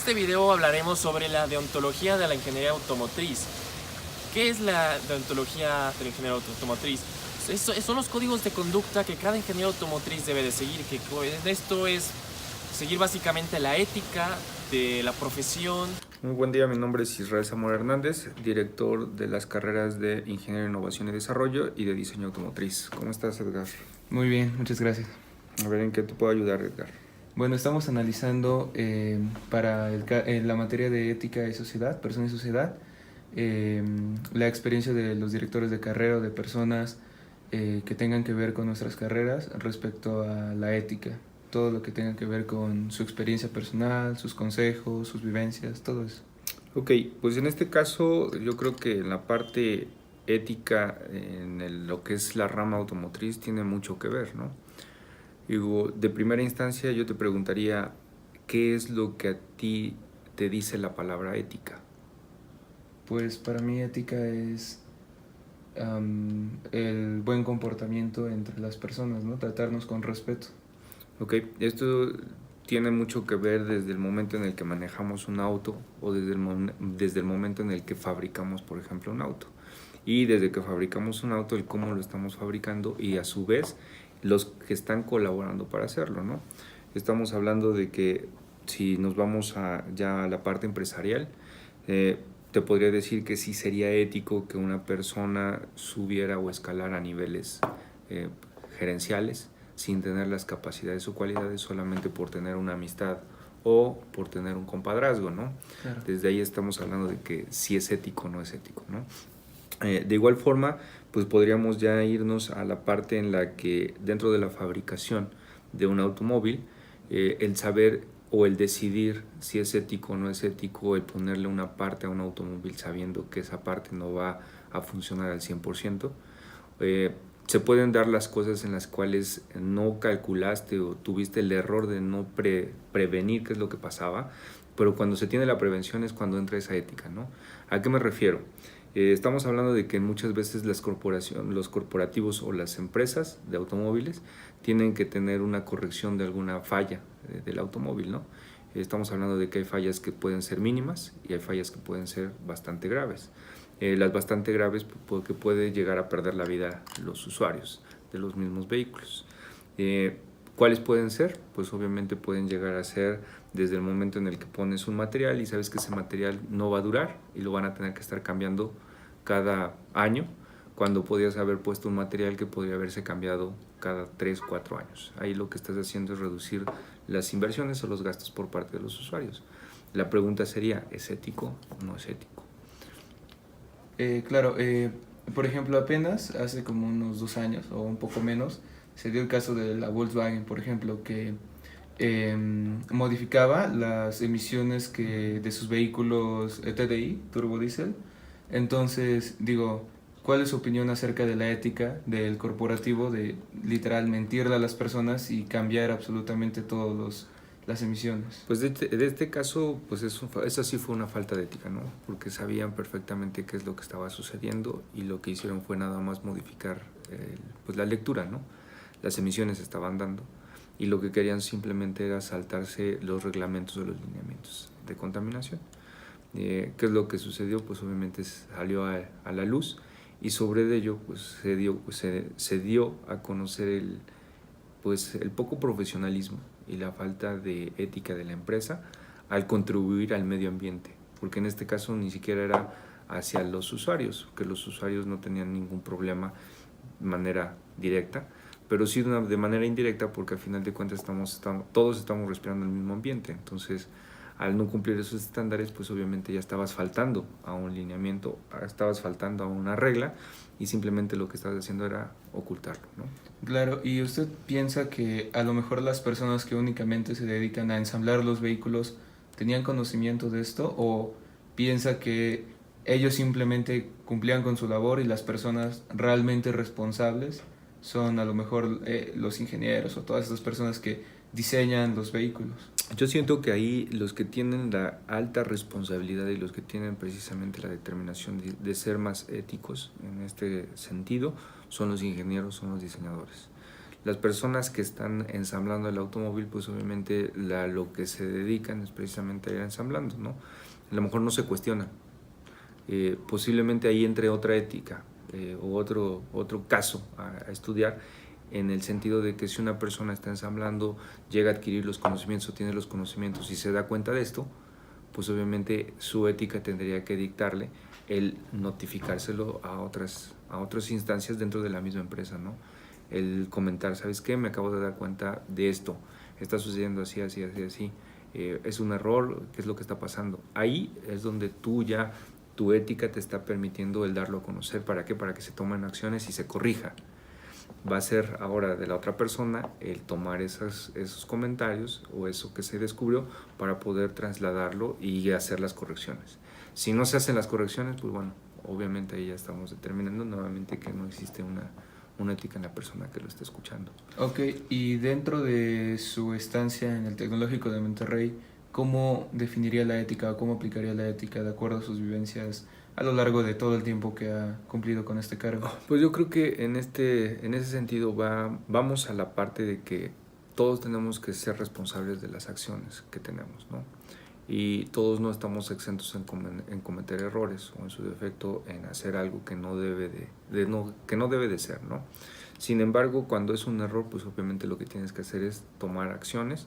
este video hablaremos sobre la deontología de la ingeniería automotriz. ¿Qué es la deontología de la ingeniería automotriz? Son los códigos de conducta que cada ingeniero automotriz debe de seguir, esto es seguir básicamente la ética de la profesión. Muy buen día, mi nombre es Israel Zamora Hernández, director de las carreras de Ingeniería, Innovación y Desarrollo y de Diseño Automotriz. ¿Cómo estás, Edgar? Muy bien, muchas gracias. A ver, ¿en qué te puedo ayudar, Edgar? Bueno, estamos analizando para la materia de ética y sociedad, persona y sociedad, la experiencia de los directores de carrera o de personas que tengan que ver con nuestras carreras respecto a la ética. Todo lo que tenga que ver con su experiencia personal, sus consejos, sus vivencias, todo eso. Ok, pues en este caso yo creo que en la parte ética, lo que es la rama automotriz, tiene mucho que ver, ¿no? Digo, de primera instancia yo te preguntaría, ¿qué es lo que a ti te dice la palabra ética? Pues para mí ética es el buen comportamiento entre las personas, ¿no? Tratarnos con respeto. Ok, esto tiene mucho que ver desde el momento en el que manejamos un auto o desde el momento en el que fabricamos, por ejemplo, un auto. Y desde que fabricamos un auto, el cómo lo estamos fabricando y a su vez los que están colaborando para hacerlo, ¿no? Estamos hablando de que si nos vamos ya a la parte empresarial, te podría decir que sí sería ético que una persona subiera o escalara a niveles gerenciales sin tener las capacidades o cualidades solamente por tener una amistad o por tener un compadrazgo, ¿no? Claro. Desde ahí estamos hablando de que si es ético o no es ético, ¿no? De igual forma, pues podríamos ya irnos a la parte en la que dentro de la fabricación de un automóvil, el saber o el decidir si es ético o no es ético, el ponerle una parte a un automóvil sabiendo que esa parte no va a funcionar al 100%, se pueden dar las cosas en las cuales no calculaste o tuviste el error de no prevenir qué es lo que pasaba, pero cuando se tiene la prevención es cuando entra esa ética, ¿no? ¿A qué me refiero? Estamos hablando de que muchas veces los corporativos o las empresas de automóviles tienen que tener una corrección de alguna falla del automóvil, ¿no? Estamos hablando de que hay fallas que pueden ser mínimas y hay fallas que pueden ser bastante graves. Las bastante graves porque puede llegar a perder la vida los usuarios de los mismos vehículos. ¿Cuáles pueden ser? Pues obviamente pueden llegar a ser desde el momento en el que pones un material y sabes que ese material no va a durar y lo van a tener que estar cambiando cada año, cuando podías haber puesto un material que podría haberse cambiado cada 3 o 4 años. Ahí lo que estás haciendo es reducir las inversiones o los gastos por parte de los usuarios. La pregunta sería, ¿es ético o no es ético? Claro, por ejemplo, apenas hace como unos 2 años o un poco menos, se dio el caso de la Volkswagen, por ejemplo, que modificaba las emisiones de sus vehículos TDI, turbodiesel. Entonces, digo, ¿cuál es su opinión acerca de la ética del corporativo de literal mentirle a las personas y cambiar absolutamente todas las emisiones? Pues de este caso, pues esa sí fue una falta de ética, ¿no? Porque sabían perfectamente qué es lo que estaba sucediendo y lo que hicieron fue nada más modificar pues la lectura, ¿no? Las emisiones estaban dando y lo que querían simplemente era saltarse los reglamentos o los lineamientos de contaminación. ¿Qué es lo que sucedió? Pues obviamente salió a la luz y sobre ello pues se dio a conocer el poco profesionalismo y la falta de ética de la empresa al contribuir al medio ambiente, porque en este caso ni siquiera era hacia los usuarios, que los usuarios no tenían ningún problema de manera directa, pero sí de manera indirecta, porque al final de cuentas todos estamos respirando el mismo ambiente. Entonces, al no cumplir esos estándares, pues obviamente ya estabas faltando a un lineamiento, estabas faltando a una regla y simplemente lo que estabas haciendo era ocultarlo, ¿no? Claro, ¿y usted piensa que a lo mejor las personas que únicamente se dedican a ensamblar los vehículos tenían conocimiento de esto, o piensa que ellos simplemente cumplían con su labor y las personas realmente responsables son a lo mejor los ingenieros o todas esas personas que diseñan los vehículos? Yo siento que ahí los que tienen la alta responsabilidad y los que tienen precisamente la determinación de ser más éticos en este sentido son los ingenieros, son los diseñadores. Las personas que están ensamblando el automóvil, pues obviamente lo que se dedican es precisamente a ir ensamblando, ¿no? A lo mejor no se cuestiona. Posiblemente ahí entre otra ética o otro caso a estudiar, en el sentido de que si una persona está ensamblando, llega a adquirir los conocimientos o tiene los conocimientos y se da cuenta de esto, pues obviamente su ética tendría que dictarle el notificárselo a otras instancias dentro de la misma empresa, ¿no? El comentar, ¿sabes qué? Me acabo de dar cuenta de esto, está sucediendo así, así, así, así, es un error, ¿qué es lo que está pasando? Ahí es donde tu ética te está permitiendo el darlo a conocer. ¿Para qué? Para que se tomen acciones y se corrija. Va a ser ahora de la otra persona el tomar esos comentarios o eso que se descubrió para poder trasladarlo y hacer las correcciones. Si no se hacen las correcciones, pues bueno, obviamente ahí ya estamos determinando nuevamente que no existe una ética en la persona que lo está escuchando. Ok, y dentro de su estancia en el Tecnológico de Monterrey, ¿cómo definiría la ética o cómo aplicaría la ética de acuerdo a sus vivencias a lo largo de todo el tiempo que ha cumplido con este cargo? Pues yo creo que en ese sentido vamos a la parte de que todos tenemos que ser responsables de las acciones que tenemos, ¿no? Y todos no estamos exentos en cometer errores o en su defecto en hacer algo que no debe que no debe de ser, ¿no? Sin embargo, cuando es un error, pues obviamente lo que tienes que hacer es tomar acciones,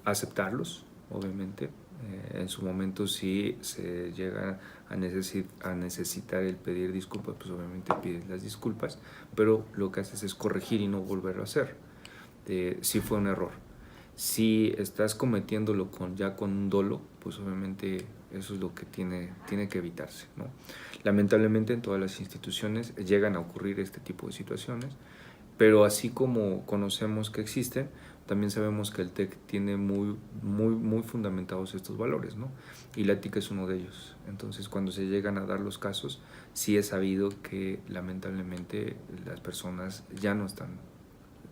aceptarlos, obviamente. En su momento, si se llega a necesitar el pedir disculpas, pues obviamente pides las disculpas, pero lo que haces es corregir y no volverlo a hacer. Si fue un error. Si estás cometiéndolo ya con un dolo, pues obviamente eso es lo que tiene que evitarse, ¿no? Lamentablemente en todas las instituciones llegan a ocurrir este tipo de situaciones, pero así como conocemos que existen, también sabemos que el TEC tiene muy fundamentados estos valores, ¿no? Y la ética es uno de ellos. Entonces, cuando se llegan a dar los casos, sí es sabido que lamentablemente las personas ya no están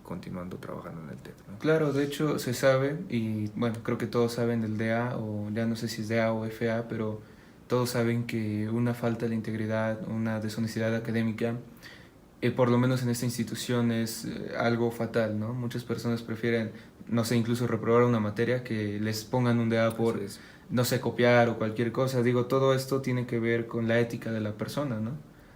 continuando trabajando en el TEC, ¿no? Claro, de hecho se sabe, y bueno, creo que todos saben del DA, o ya no sé si es DA o FA, pero todos saben que una falta de integridad, una deshonestidad académica, por lo menos en esta institución es algo fatal, ¿no? Muchas personas prefieren, no sé, incluso reprobar una materia que les pongan un DA por, no sé, copiar o cualquier cosa. Digo, todo esto tiene que ver con la ética de la persona, ¿no?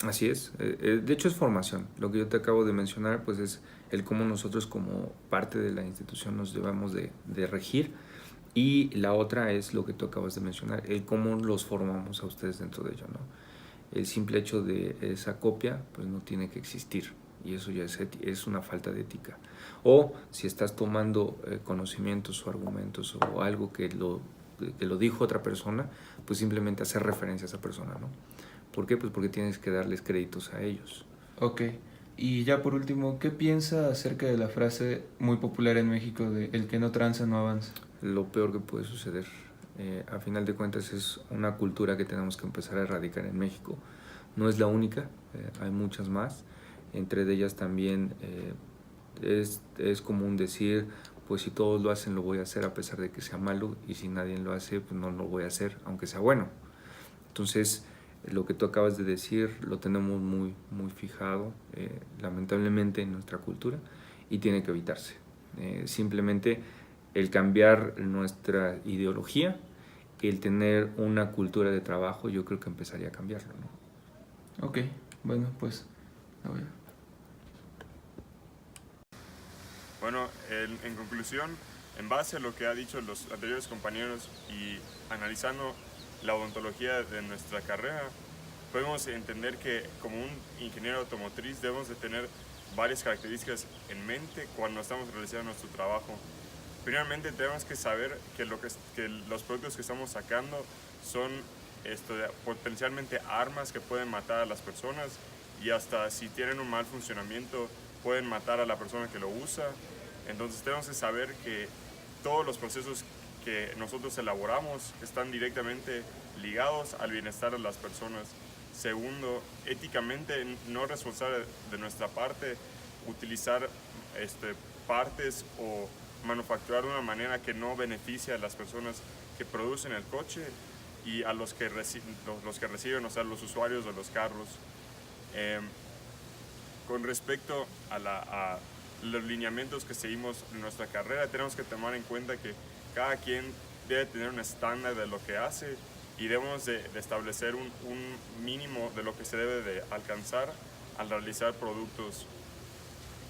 Así es. De hecho es formación. Lo que yo te acabo de mencionar, pues es el cómo nosotros como parte de la institución nos debemos de regir. Y la otra es lo que tú acabas de mencionar, el cómo los formamos a ustedes dentro de ello, ¿no? El simple hecho de esa copia, pues no tiene que existir. Y eso ya es una falta de ética. O si estás tomando conocimientos o argumentos o algo que lo dijo otra persona, pues simplemente hacer referencia a esa persona, ¿no? ¿Por qué? Pues porque tienes que darles créditos a ellos. Ok. Y ya por último, ¿qué piensa acerca de la frase muy popular en México de el que no tranza no avanza? Lo peor que puede suceder. A final de cuentas es una cultura que tenemos que empezar a erradicar en México. No es la única, hay muchas más. Entre ellas también es común decir, pues si todos lo hacen lo voy a hacer a pesar de que sea malo, y si nadie lo hace pues no lo voy a hacer aunque sea bueno. Entonces lo que tú acabas de decir lo tenemos muy fijado, lamentablemente, en nuestra cultura, y tiene que evitarse. Simplemente el cambiar nuestra ideología, el tener una cultura de trabajo, yo creo que empezaría a cambiarlo, ¿no? Ok, bueno, pues a ver. Bueno, en conclusión, en base a lo que ha dicho los anteriores compañeros y analizando la odontología de nuestra carrera, podemos entender que como un ingeniero automotriz debemos de tener varias características en mente cuando estamos realizando nuestro trabajo. Primeramente tenemos que saber que los productos que estamos sacando son potencialmente armas que pueden matar a las personas, y hasta si tienen un mal funcionamiento pueden matar a la persona que lo usa. Entonces tenemos que saber que todos los procesos que nosotros elaboramos están directamente ligados al bienestar de las personas. Segundo, éticamente no es responsable de nuestra parte utilizar partes o manufacturar de una manera que no beneficia a las personas que producen el coche y a los que reciben, o sea, los usuarios de los carros. Con respecto a los lineamientos que seguimos en nuestra carrera. Tenemos que tomar en cuenta que cada quien debe tener un estándar de lo que hace y debemos de establecer un mínimo de lo que se debe de alcanzar al realizar productos.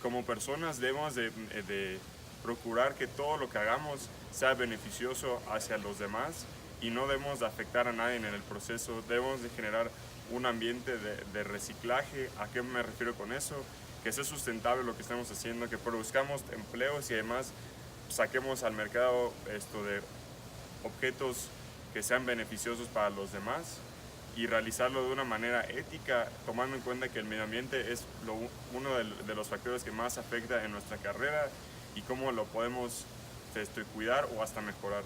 Como personas debemos de procurar que todo lo que hagamos sea beneficioso hacia los demás y no debemos de afectar a nadie en el proceso. Debemos de generar un ambiente de reciclaje. ¿A qué me refiero con eso? Que sea sustentable lo que estamos haciendo, que produzcamos empleos y además saquemos al mercado de objetos que sean beneficiosos para los demás y realizarlo de una manera ética, tomando en cuenta que el medio ambiente es uno de los factores que más afecta en nuestra carrera y cómo lo podemos cuidar o hasta mejorar.